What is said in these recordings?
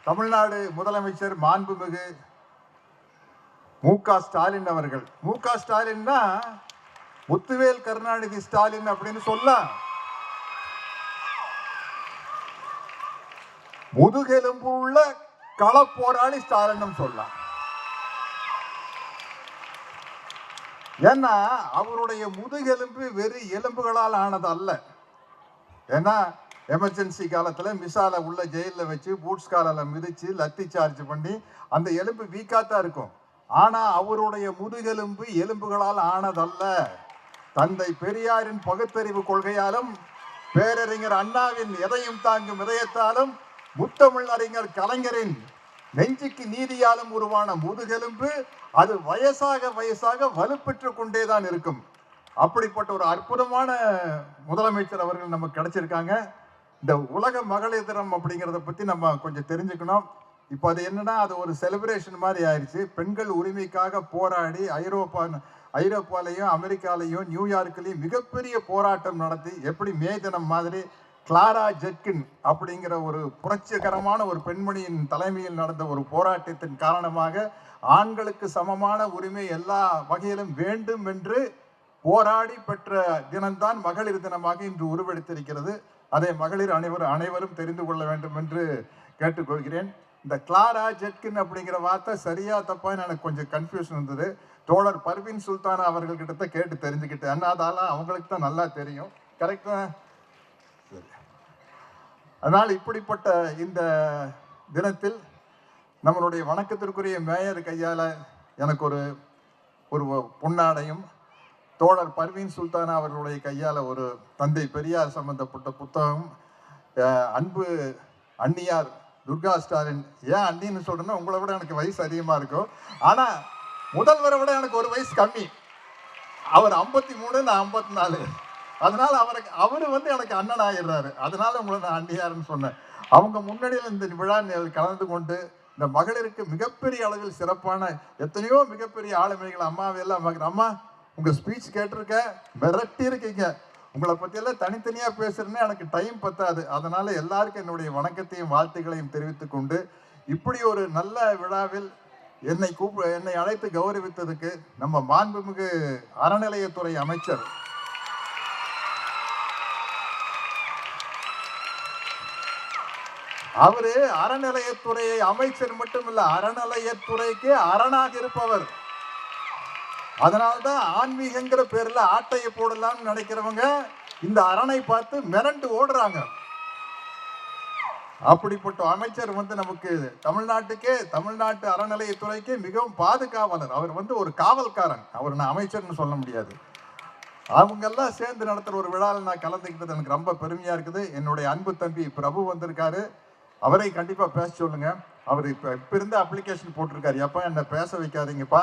தமிழ்நாடு முதலமைச்சர் மாண்புமிகு மு.க. ஸ்டாலின் அவர்கள். மு.க. ஸ்டாலின்னா முத்துவேல் கருணாநிதி ஸ்டாலின் அப்படின்னு சொல்லலாம். முதுகெலும்பு உள்ள களப்போராளி ஸ்டாலின் சொல்லலாம். ஏன்னா அவருடைய முதுகெலும்பு வெறு எலும்புகளால் ஆனது அல்ல. ஏன்னா எமர்ஜென்சி காலத்துல மிசால உள்ள ஜெயில வச்சு பூட்ஸ் காலில் மிதிச்சு லத்தி சார்ஜ் பண்ணி அந்த எலும்பு வீக்காத்தான் இருக்கும். ஆனா அவருடைய முதுகெலும்பு எலும்புகளால் ஆனதல்ல. தந்தை பெரியாரின் பகுத்தறிவு கொள்கையாலும் பேரறிஞர் அண்ணாவின் எதையும் தாங்கும் இதயத்தாலும் முத்தமிழ் அறிஞர் கலைஞரின் நெஞ்சுக்கு நீதியாலும் உருவான முதுகெலும்பு அது வயசாக வயசாக வலுப்பெற்று கொண்டேதான் இருக்கும். அப்படிப்பட்ட ஒரு அற்புதமான முதலமைச்சர் அவர்கள் நமக்கு கிடைச்சிருக்காங்க. இந்த உலக மகளிர் தினம் அப்படிங்கிறத பத்தி நம்ம கொஞ்சம் தெரிஞ்சுக்கணும். இப்போ அது என்னன்னா, அது ஒரு செலிப்ரேஷன் மாதிரி ஆயிடுச்சு. பெண்கள் உரிமைக்காக போராடி ஐரோப்பாலையும் அமெரிக்காலையும் நியூயார்க்லையும் மிகப்பெரிய போராட்டம் நடத்தி, எப்படி மே தினம் மாதிரி கிளாரா ஜெட்கின் அப்படிங்கிற ஒரு புரட்சிகரமான ஒரு பெண்மணியின் தலைமையில் நடந்த ஒரு போராட்டத்தின் காரணமாக ஆண்களுக்கு சமமான உரிமை எல்லா வகையிலும் வேண்டும் என்று போராடி பெற்ற தினம்தான் மகளிர் தினமாக இன்று உருவெடுத்திருக்கிறது. அதை மகளிர் அனைவரும் தெரிந்து கொள்ள வேண்டும் என்று கேட்டுக்கொள்கிறேன். இந்த கிளாரா ஜெட்கின் அப்படிங்கிற வார்த்தை சரியா தப்பான்னு எனக்கு கொஞ்சம் கன்ஃபியூஷன் இருந்தது. தோழர் பர்வீன் சுல்தானா அவர்கள் கிட்ட கேட்டு தெரிஞ்சுக்கிட்டேன். அண்ணாதாலாம் அவங்களுக்கு தான் நல்லா தெரியும். கரெக்டா? அதனால் இப்படிப்பட்ட இந்த தினத்தில் நம்மளுடைய வணக்கத்திற்குரிய மேயர் கையால் எனக்கு ஒரு பொன்னாடையும், தோழர் பர்வீன் சுல்தானா அவர்களுடைய கையால் ஒரு தந்தை பெரியார் சம்பந்தப்பட்ட புத்தகம், அன்பு அண்ணியார் துர்கா ஸ்டாலின். ஏன் அண்ணின்னு சொல்றேன்னா, உங்களை விட எனக்கு வயசு அதிகமாக இருக்கும். ஆனால் முதல்வரை விட எனக்கு ஒரு வயசு கம்மி. அவர் 53, நான் 54. அதனால அவரு எனக்கு அண்ணன் ஆயிடுறாரு. அதனால உங்களை நான் அண்ணியாருன்னு சொன்னேன். அவங்க முன்னாடியில் இந்த விழா கலந்து கொண்டு இந்த மகளிருக்கு மிகப்பெரிய அளவில் சிறப்பான எத்தனையோ மிகப்பெரிய ஆளுமைகள் அம்மாவெல்லாம் அம்மா உங்க ஸ்பீச் கேட்டிருக்க, மிரட்டி இருக்கீங்க. உங்களை பற்றியெல்லாம் தனித்தனியாக பேசுறேன்னு எனக்கு டைம் பத்தாது. அதனால எல்லாருக்கும் என்னுடைய வணக்கத்தையும் வாழ்த்துக்களையும் தெரிவித்துக் கொண்டு, இப்படி ஒரு நல்ல விழாவில் என்னை அழைத்து கௌரவித்ததுக்கு நம்ம மாண்புமிகு அறநிலையத்துறை அமைச்சர் அவரு அறநிலையத்துறை அமைச்சர் மட்டுமில்ல, அறநிலையத்துறைக்கு அரணாக இருப்பவர். அதனால்தான் ஆன்மீகங்கிற பேர்ல ஆட்டையை போடலாம்னு நினைக்கிறவங்க இந்த அரணை பார்த்து மிரண்டு ஓடுறாங்க. அப்படிப்பட்ட அமைச்சர் நமக்கு தமிழ்நாட்டு அறநிலையத்துறைக்கு மிகவும் பாதுகாவலர். அவர் ஒரு காவல்காரன். அவர் நான் அமைச்சர்னு சொல்ல முடியாது. அவங்கெல்லாம் சேர்ந்து நடத்துற ஒரு விழாவில் நான் கலந்துக்கிட்டது எனக்கு ரொம்ப பெருமையா இருக்குது. என்னுடைய அன்பு தம்பி பிரபு வந்திருக்காரு. அவரை கண்டிப்பா பேச சொல்லுங்க. அவர் இப்ப இருந்து அப்ளிகேஷன் போட்டிருக்காரு, எப்ப என்ன பேச வைக்காதீங்கப்பா,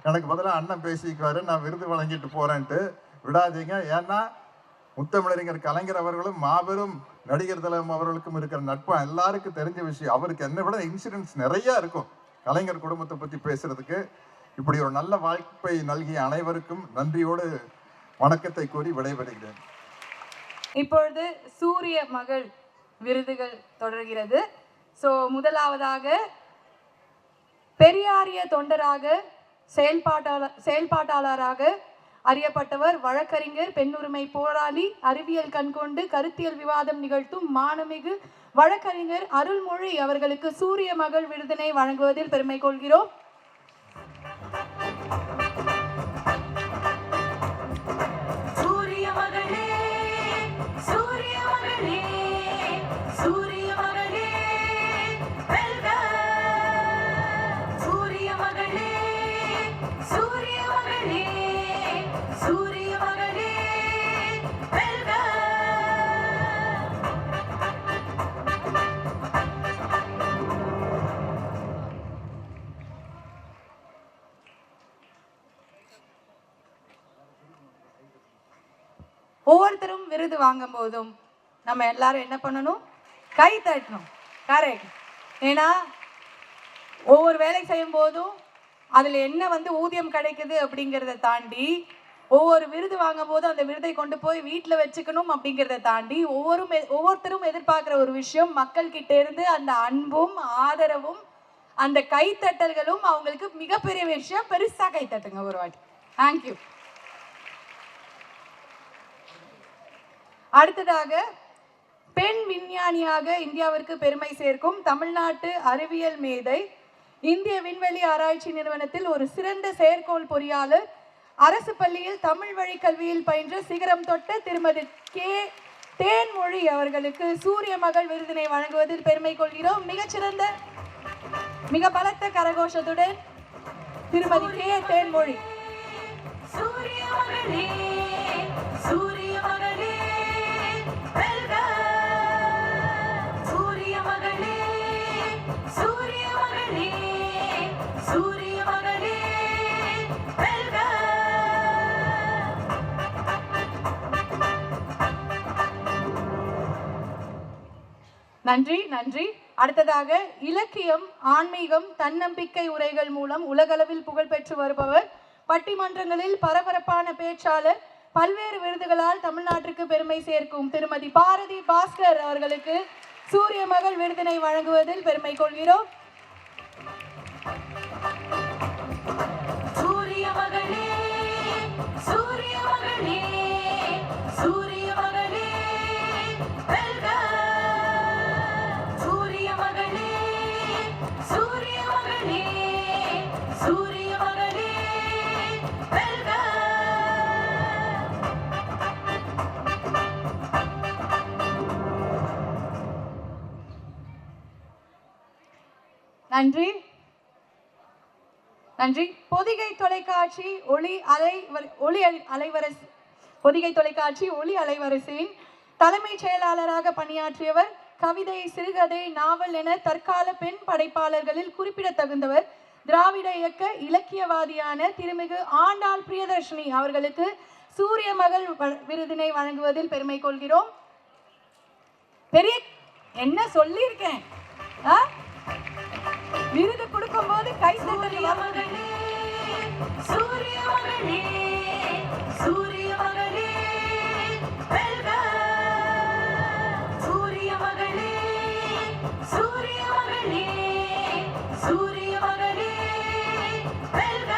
எனக்கு பதிலாக அண்ணன் பேசிக்குவாரு, நான் விருது வழங்கிட்டு போறேன்ட்டு விடாதீங்க. ஏன்னா முத்தமிழறிஞர் கலைஞர் அவர்களும் மாபெரும் நடிகர் திலகம் அவர்களுக்கும் இருக்கிற நட்பா எல்லாருக்கும் தெரிஞ்ச விஷயம். அவருக்கு என்னை விட இன்சிடென்ட்ஸ் நிறைய இருக்கும் கலைஞர் குடும்பத்தை பத்தி பேசுறதுக்கு. இப்படி ஒரு நல்ல வாய்ப்பை நல்கிய அனைவருக்கும் நன்றியோடு வணக்கத்தை கூறி விடைபெறுகிறேன். இப்பொழுது சூரிய மகள் விருதுகள் தொடர்கிறது. முதலாவதாக பெரியாரிய தொண்டராக செயல்பாட்டாளராக அறியப்பட்டவர் வழக்கறிஞர், பெண்ணுரிமை போராளி, அறிவியல் கண்கொண்டு கருத்தியல் விவாதம் நிகழ்த்தும் மாண்புமிகு வழக்கறிஞர் அருள்மொழி அவர்களுக்கு சூரிய மகள் விருதினை வழங்குவதில் பெருமை கொள்கிறோம். ஒவ்வொருத்தரும் விருது வாங்கும் போதும் நம்ம எல்லாரும் என்ன பண்ணணும்? கை தட்டணும். கரெக்ட். ஏன்னா ஒவ்வொரு வேலை செய்யும் போதும் அதுல என்ன ஊதியம் கிடைக்குது அப்படிங்கிறத தாண்டி ஒவ்வொரு விருது வாங்கும் போது அந்த விருதை கொண்டு போய் வீட்டில் வச்சுக்கணும் அப்படிங்கிறத தாண்டி ஒவ்வொருத்தரும் எதிர்பார்க்குற ஒரு விஷயம், மக்கள் கிட்ட இருந்து அந்த அன்பும் ஆதரவும் அந்த கைத்தட்டல்களும் அவங்களுக்கு மிகப்பெரிய விஷயம். பெருசா கைத்தட்டுங்க ஒரு வாட்டி. தேங்க்யூ. அடுத்ததாக பெண் விஞ்ஞானியாக இந்தியாவிற்கு பெருமை சேர்க்கும் தமிழ்நாட்டு அறிவியல் மேதை, இந்திய விண்வெளி ஆராய்ச்சி நிறுவனத்தில் ஒரு சிறந்த செயற்கோள் பொறியாளர், அரசு பள்ளியில் தமிழ் வழி கல்வியில் பயின்ற சிகரம் தொட்ட திருமதி கே தேன்மொழி அவர்களுக்கு சூரிய மகள் விருதினை வழங்குவதில் பெருமை கொள்கிறோம். மிகச்சிறந்த மிக பலத்த கரகோஷத்துடன் திருமதி கே தேன்மொழி. நன்றி நன்றி. அடுத்ததாக இலக்கியம், ஆன்மீகம், தன்னம்பிக்கை உரைகள் மூலம் உலகளவில் புகழ் பெற்று வருபவர், பட்டிமன்றங்களில் பரபரப்பான பேச்சாளர், பல்வேறு விருதுகளால் தமிழ்நாட்டிற்கு பெருமை சேர்க்கும் திருமதி பாரதி பாஸ்கர் அவர்களுக்கு சூரிய மகள் விருதினை வழங்குவதில் பெருமை கொள்கிறோம். சூரிய மகளே, சூரிய மகளே, சூரிய மகளே வெல்க. சூரிய மகளே, சூரிய மகளே, சூரிய மகளே வெல்க. நன்றி நன்றி. பொதிகை தொலைக்காட்சி ஒளி அலைவரிசையின் தலைமைச் செயலாளராக பணியாற்றியவர், கவிதை, சிறுகதை, நாவல் என தற்கால பெண் படைப்பாளர்களில் குறிப்பிடத்தகுந்தவர், திராவிட இயக்க இலக்கியவாதியான திருமிகு ஆண்டாள் பிரியதர்ஷினி அவர்களுக்கு சூரிய மகள் விருதினை வழங்குவதில் பெருமை கொள்கிறோம். பெரிய என்ன சொல்லியிருக்கேன், விருது கொடுக்கும் போது கை தட்டல். சூரிய மகளே, சூரிய மகளே வெல்க. சூரிய மகளே, சூரிய மகளே, சூரிய மகளே வெல்க.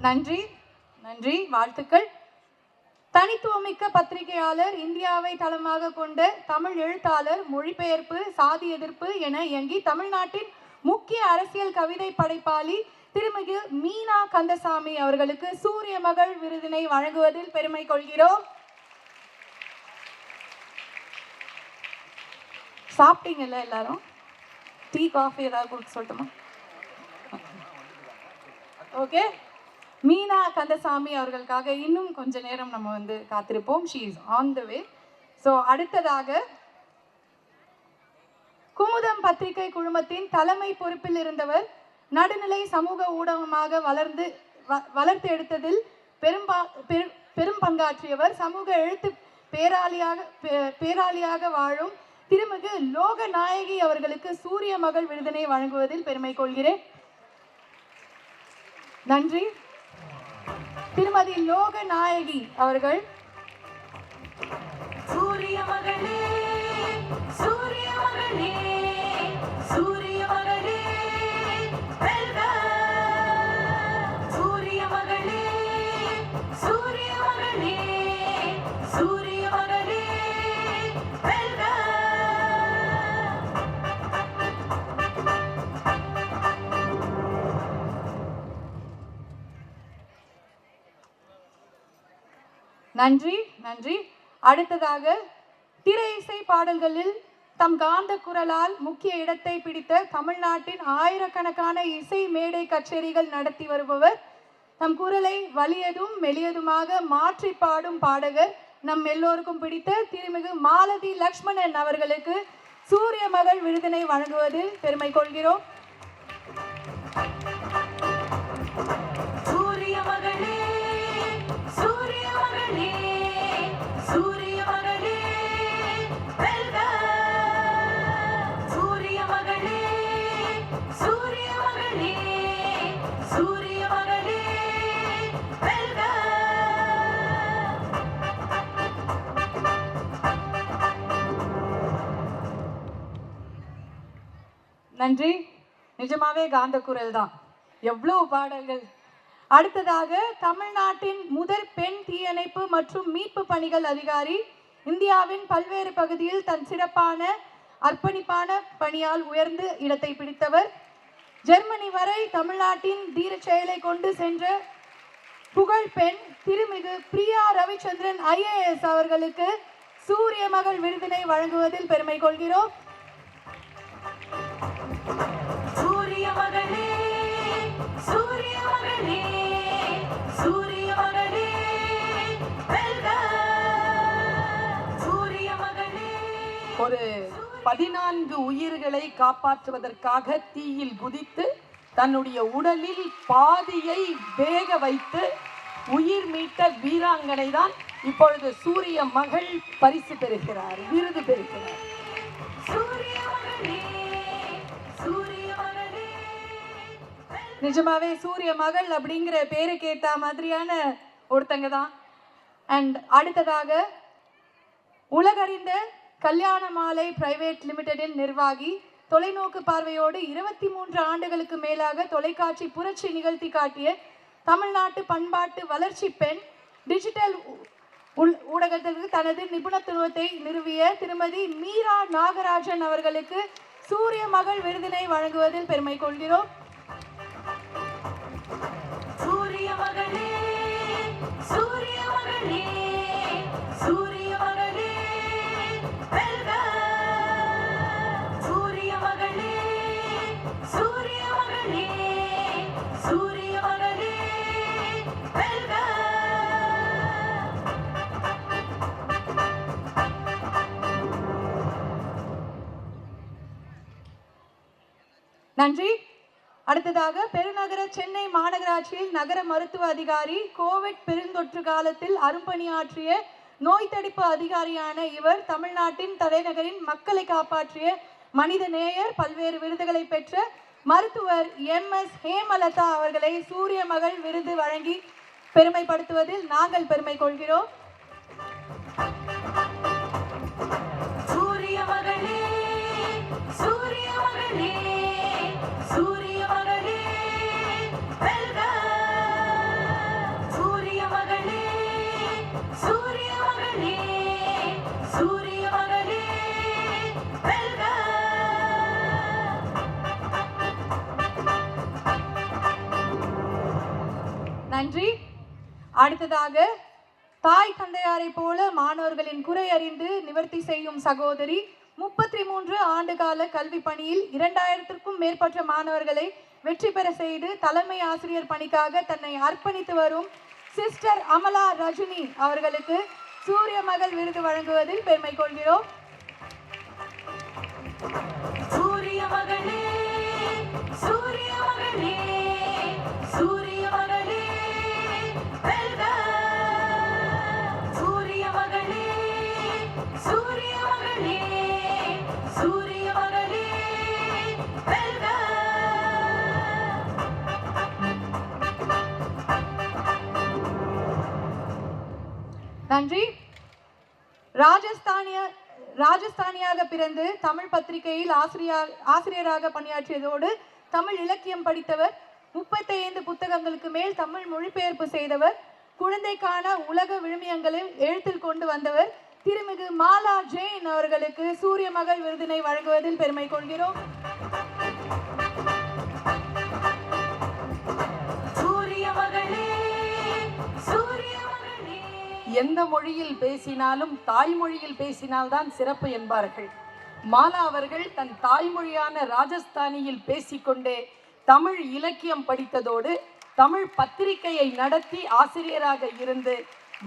நன்றி நன்றி, வாழ்த்துக்கள். தனித்துவமிக்க பத்திரிகையாளர், இந்தியாவை தளமாக கொண்ட தமிழ் எழுத்தாளர், மொழிபெயர்ப்பு, சாதி எதிர்ப்பு என இயங்கி தமிழ்நாட்டின் முக்கிய அரசியல் கவிதை படைப்பாளி திருமிகு மீனா கந்தசாமி அவர்களுக்கு சூரிய மகள் விருதினை வழங்குவதில் பெருமை கொள்கிறோம். சாப்பிட்டீங்கல்ல எல்லாரும்? டீ, காஃபி ஏதாவது கொடுக்க சொல்லட்டுமா? ஓகே, மீனா கந்தசாமி அவர்களுக்காக இன்னும் கொஞ்ச நேரம் நம்ம காத்திருப்போம். She is on the way. So அடுத்ததாக குமுதம் பத்திரிகை குழுமத்தின் தலைமை பொறுப்பில் இருந்தவர், நடுநிலை சமூக ஊடகமாக வளர்த்து எடுத்ததில் பெரும் பங்காற்றியவர், சமூக எழுத்து பேராளியாக வாழும் திருமிகு லோகநாயகி அவர்களுக்கு சூரிய மகள் விருதினை வழங்குவதில் பெருமை கொள்கிறேன். நன்றி. திருமதி லோகநாயகி அவர்கள். சூரிய மகளே, சூரிய மகளே, சூரிய மகளே வெல்க. சூரிய மகளே, சூரிய மகளே, சூரிய மகளே வெல்க. நன்றி நன்றி. அடுத்ததாக திரை இசை பாடல்களில் தம் காந்த குரலால் முக்கிய இடத்தை பிடித்த, தமிழ்நாட்டின் ஆயிரக்கணக்கான இசை மேடை கச்சேரிகள் நடத்தி வருபவர், தம் குரலை வலியதும் மெலியதுமாக மாற்றி பாடும் பாடகர், நம் எல்லோருக்கும் பிடித்த திருமிகு மாலதி லக்ஷ்மணன் அவர்களுக்கு சூரிய மகள் விருதினை வழங்குவதில் பெருமை கொள்கிறோம். சூரிய மகளே, சூரிய மகளே, சூரிய மகளே வெல்க. சூரிய மகளே, நன்றி. நிஜமாவே காந்த குரல் தான். எவ்வளவு பாடல்கள். அடுத்ததாக தமிழ்நாட்டின் முதற் பெண் தீயணைப்பு மற்றும் மீட்பு பணிகள் அதிகாரி, இந்தியாவின் பல்வேறு பகுதியில் தன் சிறப்பான அர்ப்பணிப்பான பணியால் உயர்ந்து இடத்தை பிடித்தவர், ஜெர்மனி வரை தமிழ்நாட்டின் தீர செயலை கொண்டு சென்ற புகழ் பெண் திருமிகு பிரியா ரவிச்சந்திரன் IAS அவர்களுக்கு சூரிய மகள் விருதினை வழங்குவதில் பெருமை கொள்கிறோம். சூரிய மகளே, சூரிய மகளே, சூரிய மகளே, வெல்க சூரிய மகளே. ஒரு 14 உயிர்களை காப்பாற்றுவதற்காக தீயில் குதித்து தன்னுடைய உடலில் பாதியை வேக வைத்து உயிர் மீட்ட வீராங்கனை தான் இப்பொழுது சூரிய மகள் பரிசு பெறுகிறார், விருது பெறுகிறார். நிஜமாவே சூரிய மகள் அப்படிங்கிற பேருக்கு ஏற்ற மாதிரியான ஒருத்தங்க தான். அண்ட் அடுத்ததாக உலகறிந்த கல்யாண மாலை பிரைவேட் லிமிடெடின் நிர்வாகி, தொலைநோக்கு பார்வையோடு 23 ஆண்டுகளுக்கு மேலாக தொலைக்காட்சி புரட்சி நிகழ்த்தி காட்டிய தமிழ்நாட்டு பண்பாட்டு வளர்ச்சி பெண், டிஜிட்டல் ஊடகத்திற்கு தனது நிபுணத்துவத்தை நிறுவிய திருமதி மீரா நாகராஜன் அவர்களுக்கு சூரிய மகள் விருதினை வழங்குவதில் பெருமை கொள்கிறோம். சூரிய மகளே, சூரிய மகளே, சூரிய மகளே, வெல்க சூரிய மகளே, சூரிய மகளே, சூரிய மகளே, வெல்க. நன்றி. அடுத்ததாக பெருநகர சென்னை மாநகராட்சியில் நகர மருத்துவ அதிகாரி, கோவிட் பெருந்தொற்று காலத்தில் அரும்பணியாற்றிய நோய் தடுப்பு அதிகாரியான இவர் தமிழ்நாட்டின் தலைநகரின் மக்களை காப்பாற்றிய மனித நேயர், பல்வேறு விருதுகளை பெற்ற மருத்துவர் MS ஹேமலதா அவர்களை சூரிய மகள் விருது வழங்கி பெருமைப்படுத்துவதில் நாங்கள் பெருமை கொள்கிறோம். சூரிய மகளே, சூரிய மகளே, சூரிய மகளே, வெல்க சூரிய மகளே, சூரிய மகளே, சூரிய மகளே, வெல்க. நன்றி. அடுத்ததாக தாய் தந்தையாரை போல மாணவர்களின் குறை அறிந்து நிவர்த்தி செய்யும் சகோதரி, 33 ஆண்டுகால கல்வி பணியில் 2000க்கும் மேற்பட்ட மாணவர்களை வெற்றி பெற செய்து தலைமை ஆசிரியர் பணிக்காக தன்னை அர்ப்பணித்து வரும் சிஸ்டர் அமலா ரஜினி அவர்களுக்கு சூரிய மகள் விருது வழங்குவதில் பெருமை கொள்கிறோம். சூரிய மகளே, சூரிய மகளே, சூரிய மகளே, வெல்க சூரிய மகளே, சூரிய மகளே, சூரிய மகளே, வெல்க. நன்றி. ராஜஸ்தானியாக பிறந்து தமிழ் பத்திரிகையில் ஆசிரியராக பணியாற்றியதோடு தமிழ் இலக்கியம் படித்தவர், 35 புத்தகங்களுக்கு மேல் தமிழ் மொழிபெயர்ப்பு செய்தவர், குழந்தைக்கான உலக விழுமியங்களில் எழுத்தில் கொண்டு வந்தவர் திருமிகு மாலா ஜெயின் அவர்களுக்கு சூரிய மகள் விருதினை வழங்குவதில் பெருமை கொள்கிறோம். சூரிய மகளே, சூரிய மகளே. எந்த மொழியில் பேசினாலும் தாய்மொழியில் பேசினால்தான் சிறப்பு என்பார்கள். மாலா அவர்கள் தன் தாய்மொழியான ராஜஸ்தானியில் பேசிக்கொண்டே தமிழ் இலக்கியம் படித்ததோடு தமிழ் பத்திரிகையை நடத்தி ஆசிரியராக இருந்து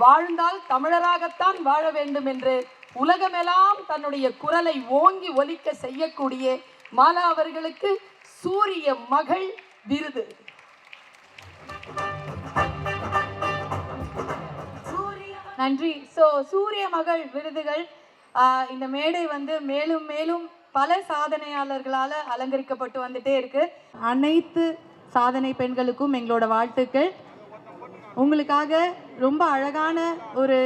வாழ்ந்தால் தமிழராகத்தான் வாழ வேண்டும் என்று உலகமெல்லாம் தன்னுடைய குரலை ஓங்கி ஒலிக்க செய்யக்கூடிய மாலா அவர்களுக்கு சூரிய மகள் விருது. நன்றி. சூரிய மகள் விருதுகள் இந்த மேடை மேலும் மேலும் பல சாதனையாளர்களால் அலங்கரிக்கப்பட்டு வந்துட்டே இருக்கு. அனைத்து சாதனை பெண்களுக்கும் எங்களோட வாழ்த்துக்கள். உங்களுக்காக ரொம்ப அழகான ஒரு